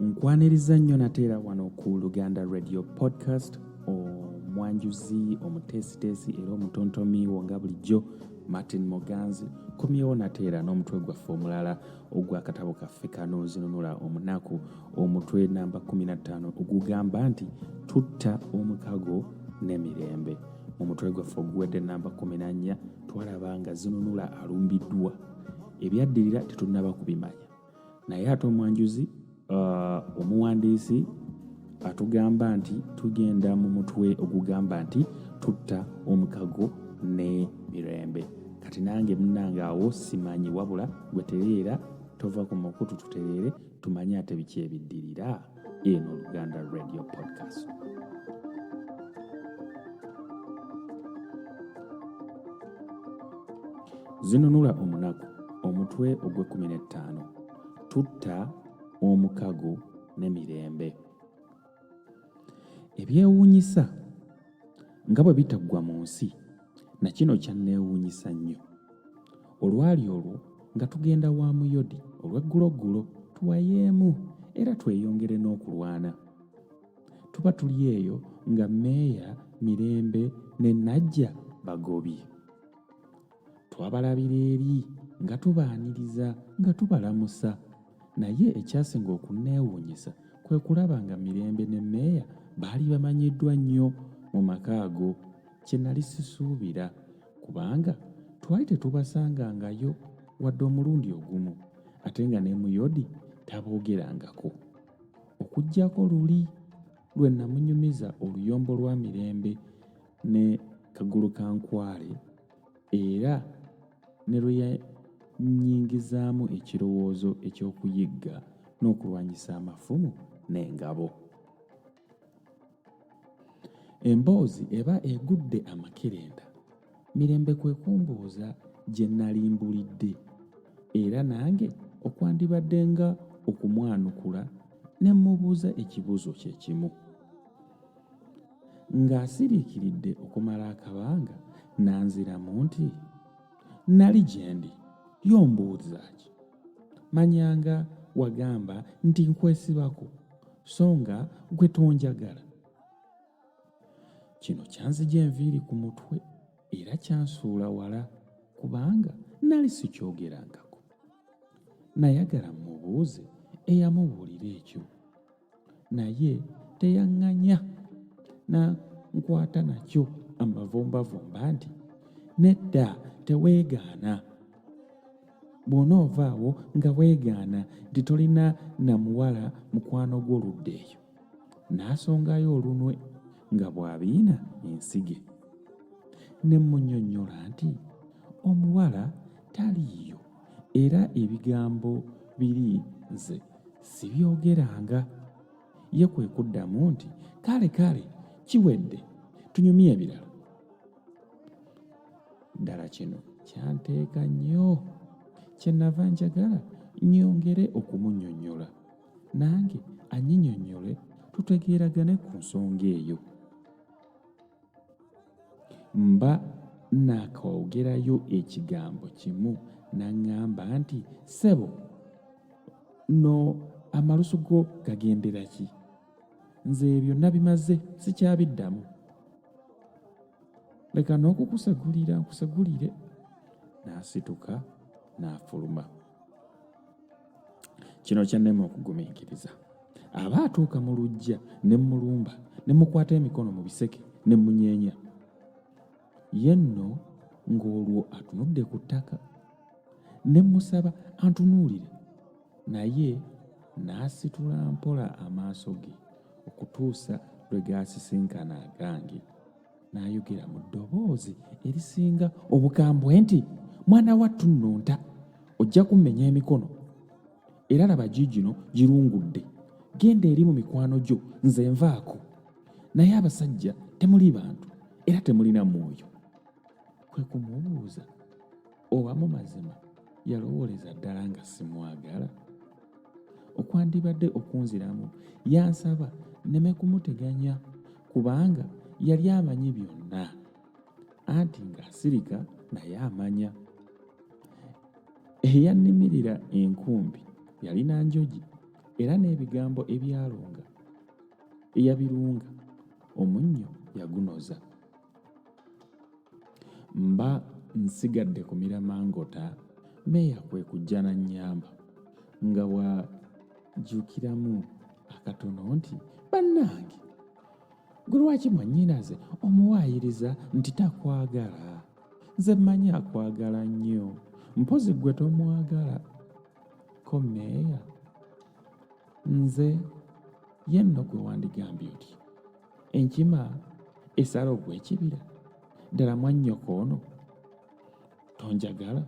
Nkwaniriza nnyo nateera wano ku Luganda Radio Podcast, omwanjuzi omuteesiteesi era omutontomi wo nga bulijjo Martin Moganzi komyewo nateera n'omutwe gwaffe omulala ogw'akatabo kaffe kano Zinunula Omunaku, omutwe namba 15 ogugamba nti Tutta, Omukago ne Mirembe. Mu mutwe gwaffe oguwedde namba 14 twalaba nga Zinunula alumbiddwa. Ebyaddirira tetunnaba kubimanya, naye ate omwanjuzi omuwandiisi atugamba nti tugenda mu mutwe ogugamba nti Tutta, Omukago ne Mirembe. Kati nange munnange awo simanyi, wabula gwe tereera tova ku mukutu tutereere tumanye ate biki ebiddirira eno Luganda Radio Podcast. Zinunula Omunaku, omutwe ogwe15, Tutta, Omukago ne Mirembe. Ebyewuunyisa nga bwe bitaggwa mu nsi, na kino kyanneewuunyisa nnyo. Olwali olwo nga tugenda wa muyodi olw'egguloggulo tuwayeemu era tweyongere n'okulwana. Tuba tuli eyo nga Mmeeya, Mirembe ne Najja bagobye. Twabalabira eri nga tubaaniriza nga tubalamusa, naye ekyasinga okunneewuunyisa kwe kulaba nga Mirembe ne Mmeeya baali bamanyiddwa nnyo mu makaago, kye nali sisuubira kubanga twali tetubasangangayo wadde omulundi ogumu, ate nga ne muyodi taboogerangako. Okuggyako luli lwe namunyumiza oluyombo lwa Mirembe ne kagulu ka nkwale, era ne lwe yannyingizaamu ekirowoozo eky'okuyigga n'okulwanyisa amafumu n'engabo. Emboozi eba egudde amakerenda, Mirembe kwe kumbuuza gye nali mbulidde, era nange okwandibadde nga okumwanukula ne mmubuuza ekibuuzo kye kimu. Ng'asiriikiridde okumala akabanga nanziramu nti, nali gye ndi, y'ombuuza ki? Manyanga wagamba nti nkwesibako so nga gwe tonjagala. Kino kyanzigya enviiri ku mutwe era kyansuula wala kubanga nali sikyogerangako. Nayagala mmubuuze eyamubuulira ekyo, naye teyaŋŋanya na nkwata nakyo ambavumbavumba nti nedda teweegaana. Bw'onoovaawo nga weegaana nti tolina na muwala mukwano gw'oludda eyo, n'asongayo olunwe nga bw'abiina ensige. Ne mmunnyonnyola nti omuwala taliiyo era ebigambo biri nze sibyogeranga. Ye kwe kuddamu nti kale kiwedde, tunyumye ebirala. Ddala kino kyanteeka nnyo, kyenava njagala nnyongere okumunnyonnyola, nange annyinyonnyole tutegeeragane ku nsonga eyo. Mba naakawogerayo ekigambo kimu n'aŋŋamba nti ssebo, no amalusu go gagendera ki? Nze ebyo nabimaze sikyabiddamu. Leka n'okukusagulira nkusagulire. N'asituka n'afuluma. Kino kyannema okugumiikiriza. Aba atuuka mu luggya ne mmulumba ne mukwata emikono mu biseke ne munyeenya. Ye nno ng'olwo atunudde ku ttaka, ne musaba antunuulire, naye n'asitula mpola amaaso ge okutuusa lwe gaasisinkana agange, n'ayogera mu ddoboozi erisinga obukambwe nti, mwana wattu nno nta, ojja kummenya emikono, era laba giigino girungudde, genda eri mu mikwano gyo, nze nvaako. Naye abasajja temuli bantu era temulina mwoyo. Kwe kumubuuza oba mu mazima yalowooleza ddala nga simwagala. Okwandibadde okunziramu yansaba nneme kumuteganya kubanga yali amanyi byonna, anti ng'asirika naye amanya. Eyannimirira enkumbi yalina njogi era n'ebigambo eyabirunga omunnyo yagunoza. Mba nsigadde kumira mangota, Meeya kwe kujja n'annyamba nga bw'ajjukiramu akatono nti, bannange, gwe lwaki mwannyinaze omuwaayiriza nti takwagala? Nze mmanyi akwagala nnyo, mpozi gwe tomwagala. Ko Meeya, nze ye nno gwe wandigambye oti enkima esala ogw'ekibira, ddala mwannyoko ono tonjagala?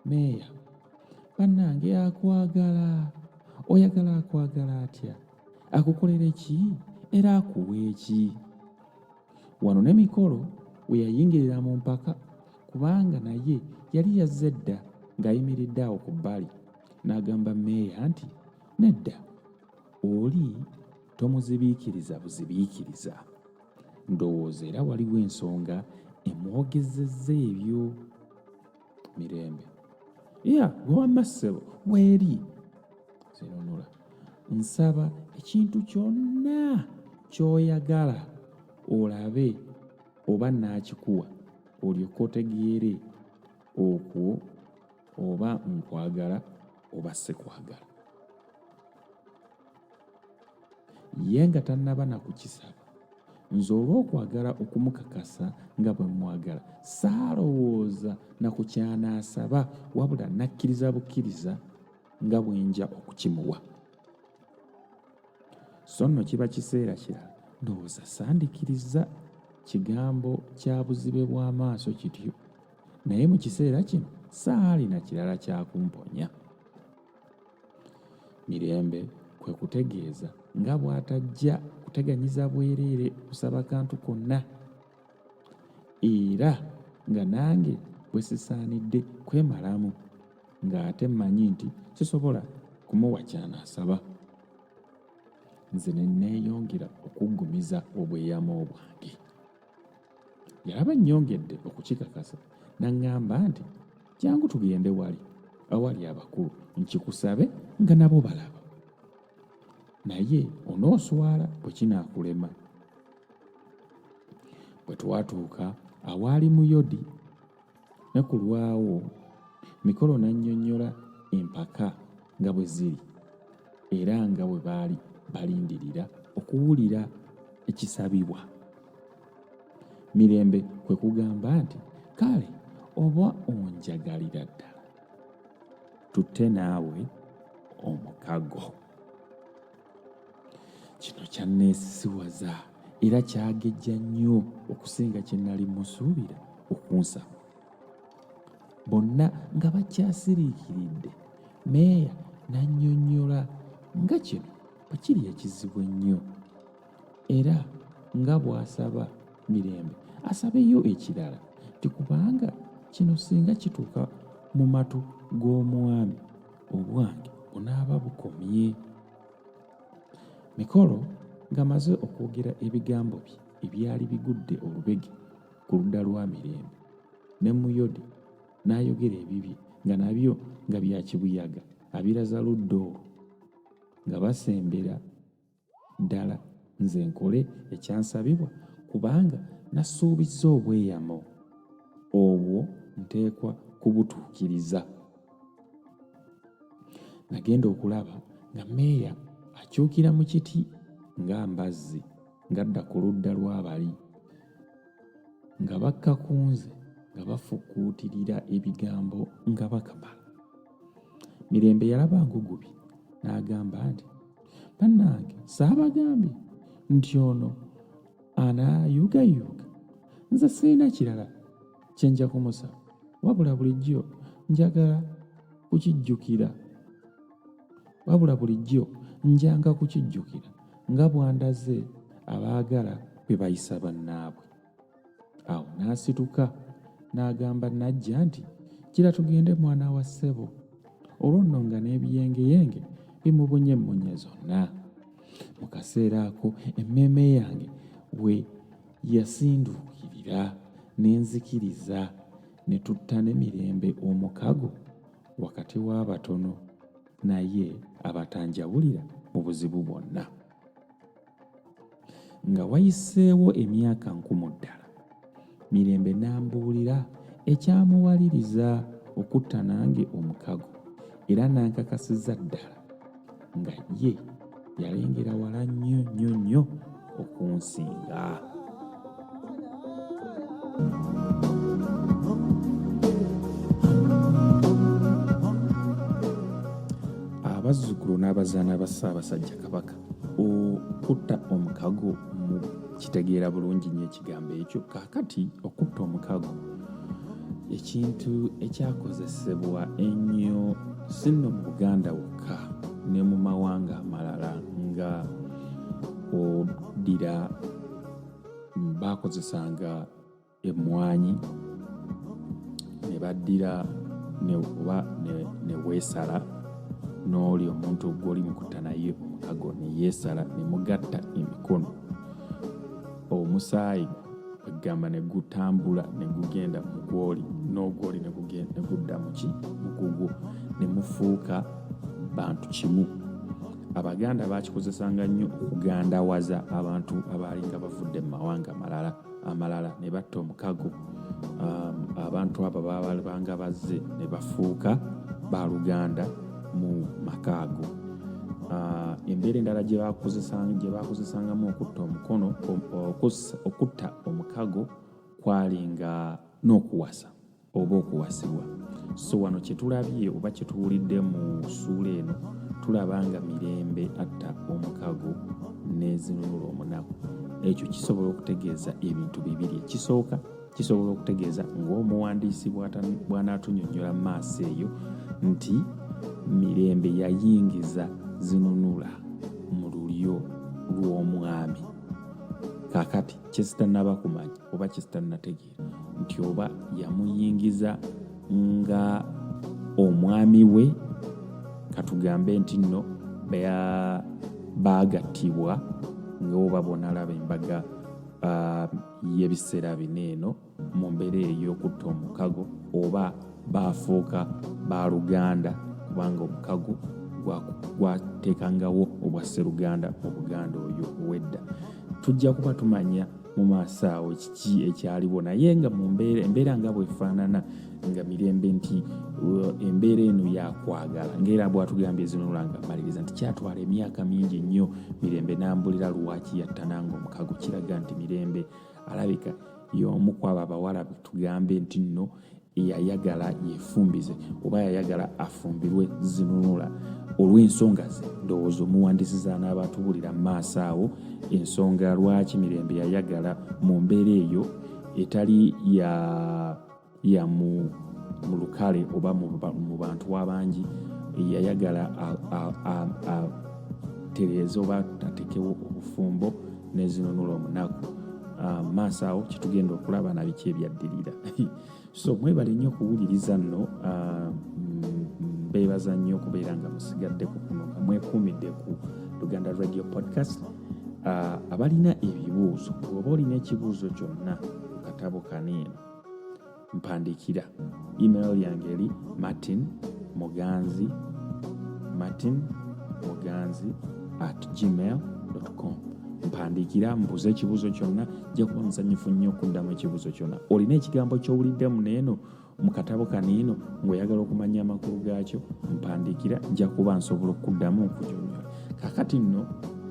Meeya, bannange, akwagala. Oyagala akwagala atya? Akukolera ki era akuwa eki? Wano ne Mikolo we yayingirira mu mpaka, kubanga naye yali yazze dda ng'ayimiridde awo ku bbali, n'agamba Meeya nti, nedda, oli tomuzibiikiriza buzibiikiriza. Ndowooza era waliwo ensonga emwogezezza ebyo. Mirembe, ya gwe wamma ssebo, weeri. Zinunula, nsaba ekintu kyonna ky'oyagala olabe oba naakikuwa, olyoke otegeere okwo oba nkwagala oba sikwagala. Ye nga tannaba na kukisaba, nze olw'okwagala okumukakasa nga bwe mwagala, saalowooza na ku kyanaasaba, wabula nakkiriza bukkiriza nga bwe nja okukimuwa. So nno kiba kiseera kirala ndowooza sandikiriza kigambo kya buzibe bw'amaaso kityo, naye mu kiseera kino saalina kirala kyakumponya. Mirembe kwe kutegeeza nga bw'atajja kuteganyiza bwereere kusaba kantu konna, era nga nange bwe sisaanidde kwemalamu, ng'ate mmanyi nti sisobola kumuwa kyanaasaba. Nze ne neeyongera okuggumiza obweyamo bwange. Yalaba nnyongedde okukikakasa, n'aŋŋamba nti, kyangu tugende awali abakulu nkikusabe nga nabo balaba, naye onooswala bwe kinaakulema. Bwe twatuuka awaali muyodi ne ku lwawo, Mikolo n'annyonnyola empaka nga bwe ziri era nga bwe baali balindirira okuwulira ekisabibwa. Mirembe kwe kugamba nti, kale oba onjagalira ddala, tutte naawe omukago. Kino kyanneesisiwaza era kyagejja nnyo okusinga kye nnali musuubira okunsaba. Bonna nga bakyasiriikiridde, Meeya n'annyonnyola nga kino bwe kiri ekizibu ennyo, era nga bw'asaba Mirembe asabeyo ekirala, tikubanga kino singa kituuka mu matu g'omwami, obwange bunaaba bukomye. Mikolo ng'amaze okwogera ebigambo bye ebyali bigudde olubege ku ludda lwa Mirembe, ne Muyodi n'ayogera ebibye nga nabyo nga bya kibuyaga abiraza ludda olwo, nga basembera ddala nze nkole ekyansabibwa, kubanga nasuubizza obweyamo obwo nteekwa kubutuukiriza. Nagenda okulaba nga Meeya akyukira mu kiti nga mbazzi, ng'adda ku ludda lw'abali, nga bakka ku nze nga bafukuutirira ebigambo nga bakamala. Mirembe yalaba ngugubi n'agamba nti, bannange, saabagambye nti ono anaayugayuga? Nze sirina kirala kye nja kumusaba, wabula bulijjo njanga kukijjukira nga bwandaze abaagala bwe bayisa bannaabwe. Awo n'asituka n'agamba Najja nti, kira tugende mwana wa ssebo, olwo nno nga n'ebiyengeyenge bimubunye emmunye zonna. Mu kaseera ako emmeeme yange we yasinduukirira n'enzikiriza, ne tutta ne Mirembe omukago wakati w'abatono naye abatanjawulira mu buzibu bwonna. Nga wayiseewo emyaka 10 ddala, Mirembe n'ambuulira ekyamuwaliriza okutta nange Omukago, era n'ankakasizza ddala nga ye yalengera wala nnyo okunsinga. Abazzukulu n'abazaana ba Ssaabasajja Kabaka okutta Omukago mu kitegeera bulungi nnyo ekigambo ekyo. Kaakati okutta Omukago ekintu ekyakozesebwa ennyo si nno mu Buganda wokka ne mu mawanga amalala, nga oddira baakozesanga emmwanyi ne baddira ne weesala n'oli omuntu gw'oli mukutta naye Omukago ne yeesala ne mugatta emikono, omusaayi egamba ne gutambula ne gugenda mu gw'oli, n'ogw'oli ne gudda mu kugwo, ne mufuuka bantu kimu. Abaganda baakikozesanga nnyo okugandawaza abantu abaali nga bavudde mu mawanga amalala ne batta Omukago. Abantu abo baabanga bazze ne bafuuka baluganda mu makaago. Embeera endala gye baakozesangamu okutta Omukago kwalinga n'okuwasa oba okuwasibwa. So wano kye tulabye oba kye tuwulidde mu ssuula eno, tulaba nga Mirembe atta Omukago ne Zinunula Omunaku. Ekyo kisobola okutegeeza ebintu bibiri. Ekisooka kisobola okutegeeza ng'omuwandiisi bw'anaatunnyonnyola mu maaso eyo nti Mirembe yayingiza Zinunula mu lulyo lw'omwami. Kaakati kye sitannaba kumanya oba kye sitannategeera nti oba yamuyingiza nga omwami we, katugambe nti nno baagattibwa ng'oba bonalaba embaga y'ebiseera bineeno mu mbeera ey'okutta Omukago, oba baafuuka baaluganda kubanga Omukago gwateekangawo obwa Sseruganda mu Buganda oyo ow'edda. Tujja kuba tumanya mu maaso awo kiki ekyaliwo, naye nga mu embeera nga bwefaanana nga Mirembe nti embeera eno yakwagala, ng'era bw'atugambye Zinunula nga maliriza nti kyatwala emyaka mingi nnyo Mirembe n'ambulira lwaki yatta nange Omukago. Kiraga nti Mirembe alabika y'omu ku abo abawala tugambe nti nno yayagala yefumbize oba yayagala afumbirwe Zinunula olw'ensonga ze. Ndowooza omuwandiisiza n'abatubulira mu maaso awo ensonga lwaki Mirembe yayagala mu mbeera eyo etali ya mu lukale oba mu bantu abangi, yayagala tereeza oba atekewo obufumbo ne Zinunula Omunaku. Maaso awo kitugenda okulaba na biki ebyaddirira. So mwebale nnyo okuwuliriza nno. Mbeebaza nnyo okubeera nga musigadde ku kuno nga mwekuumidde ku Luganda Radio Podcast. Abalina ebibuuzo, oba olina ekibuuzo kyonna ku katabo kaneeno, mpandiikira. Email yange eri martinmoganzi@gmail.com. Mpandiikira, mbuuze ekibuuzo kyonna, nja kuba musanyufu nnyo okuddamu ekibuuzo kyonna. Olina ekigambo ky'owuliddemu neeno mu katabo kaneeno ng'oyagala okumanya amakulu gaakyo, mpandiikira, nja kuba nsobola okuddamu okunyonnyola. Kaakati nno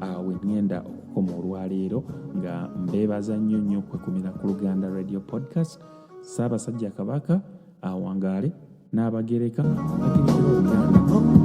awe ngenda okukoma olwaleero nga mbeebaza nnyo okwekumira ku Luganda Radio Podcast. Ssaabasajja Kabaka awangaale n'abagereka bagerekera Oluganda.